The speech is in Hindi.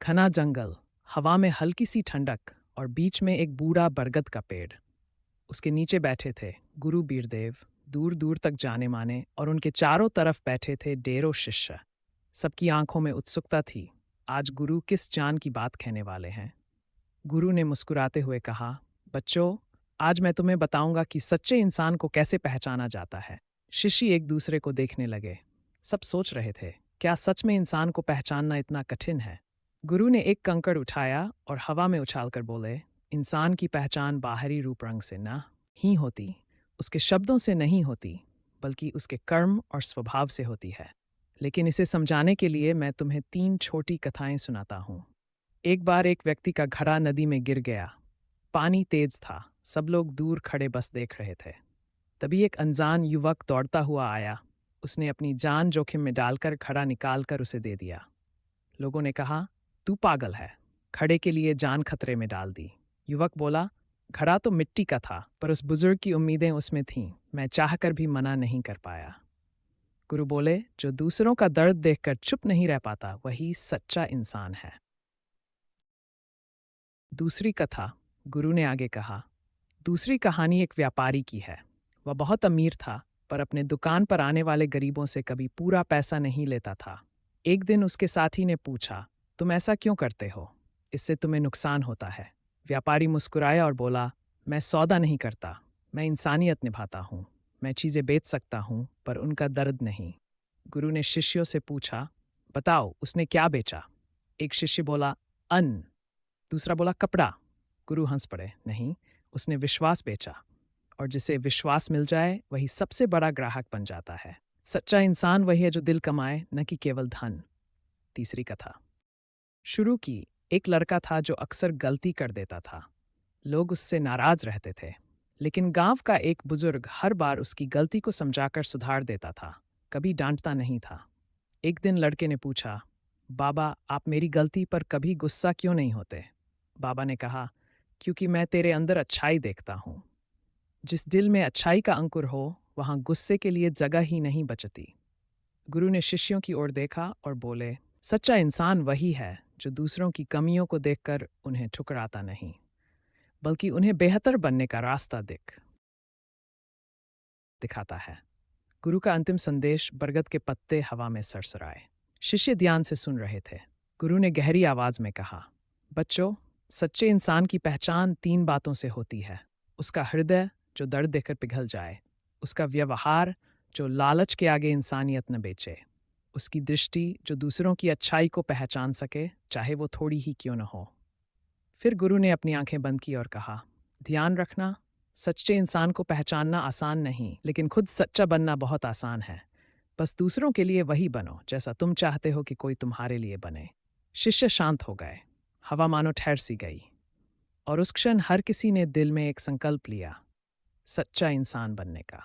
घना जंगल, हवा में हल्की सी ठंडक और बीच में एक बूढ़ा बरगद का पेड़। उसके नीचे बैठे थे गुरु बीरदेव, दूर दूर तक जाने माने, और उनके चारों तरफ बैठे थे डेरों शिष्य। सबकी आंखों में उत्सुकता थी। आज गुरु किस जान की बात कहने वाले हैं? गुरु ने मुस्कुराते हुए कहा, बच्चों, आज मैं तुम्हें बताऊंगा कि सच्चे इंसान को कैसे पहचाना जाता है। शिष्य एक दूसरे को देखने लगे। सब सोच रहे थे, क्या सच में इंसान को पहचानना इतना कठिन है? गुरु ने एक कंकड़ उठाया और हवा में उछालकर बोले, इंसान की पहचान बाहरी रूप रंग से न ही होती, उसके शब्दों से नहीं होती, बल्कि उसके कर्म और स्वभाव से होती है। लेकिन इसे समझाने के लिए मैं तुम्हें 3 छोटी कथाएं सुनाता हूँ। एक बार एक व्यक्ति का घड़ा नदी में गिर गया। पानी तेज था, सब लोग दूर खड़े बस देख रहे थे। तभी एक अनजान युवक दौड़ता हुआ आया। उसने अपनी जान जोखिम में डालकर घड़ा निकालकर उसे दे दिया। लोगों ने कहा, तू पागल है, खड़े के लिए जान खतरे में डाल दी। युवक बोला, घड़ा तो मिट्टी का था, पर उस बुजुर्ग की उम्मीदें उसमें थीं, मैं चाहकर भी मना नहीं कर पाया। गुरु बोले, जो दूसरों का दर्द देखकर चुप नहीं रह पाता, वही सच्चा इंसान है। दूसरी कथा, गुरु ने आगे कहा, दूसरी कहानी एक व्यापारी की है। वह बहुत अमीर था, पर अपने दुकान पर आने वाले गरीबों से कभी पूरा पैसा नहीं लेता था। एक दिन उसके साथी ने पूछा, तुम ऐसा क्यों करते हो? इससे तुम्हें नुकसान होता है। व्यापारी मुस्कुराया और बोला, मैं सौदा नहीं करता, मैं इंसानियत निभाता हूँ। मैं चीज़ें बेच सकता हूँ, पर उनका दर्द नहीं। गुरु ने शिष्यों से पूछा, बताओ उसने क्या बेचा? एक शिष्य बोला, अन्न। दूसरा बोला, कपड़ा। गुरु हंस पड़े, नहीं, उसने विश्वास बेचा, और जिसे विश्वास मिल जाए वही सबसे बड़ा ग्राहक बन जाता है। सच्चा इंसान वही है जो दिल कमाए, न कि केवल धन। तीसरी कथा शुरू की। एक लड़का था जो अक्सर गलती कर देता था। लोग उससे नाराज रहते थे, लेकिन गांव का एक बुजुर्ग हर बार उसकी गलती को समझाकर सुधार देता था, कभी डांटता नहीं था। एक दिन लड़के ने पूछा, बाबा, आप मेरी गलती पर कभी गुस्सा क्यों नहीं होते? बाबा ने कहा, क्योंकि मैं तेरे अंदर अच्छाई देखता हूँ। जिस दिल में अच्छाई का अंकुर हो, वहां गुस्से के लिए जगह ही नहीं बचती। गुरु ने शिष्यों की ओर देखा और बोले, सच्चा इंसान वही है जो दूसरों की कमियों को देखकर उन्हें ठुकराता नहीं, बल्कि उन्हें बेहतर बनने का रास्ता दिखाता है। गुरु का अंतिम संदेश, बरगद के पत्ते हवा में सरसराए। शिष्य ध्यान से सुन रहे थे। गुरु ने गहरी आवाज में कहा, बच्चों, सच्चे इंसान की पहचान 3 बातों से होती है। उसका हृदय जो दर्द देकर पिघल जाए, उसका व्यवहार जो लालच के आगे इंसानियत न बेचे, उसकी दृष्टि जो दूसरों की अच्छाई को पहचान सके, चाहे वो थोड़ी ही क्यों न हो। फिर गुरु ने अपनी आंखें बंद की और कहा, ध्यान रखना, सच्चे इंसान को पहचानना आसान नहीं, लेकिन खुद सच्चा बनना बहुत आसान है। बस दूसरों के लिए वही बनो जैसा तुम चाहते हो कि कोई तुम्हारे लिए बने। शिष्य शांत हो गए। हवा मानो ठहर सी गई, और उस क्षण हर किसी ने दिल में एक संकल्प लिया, सच्चा इंसान बनने का।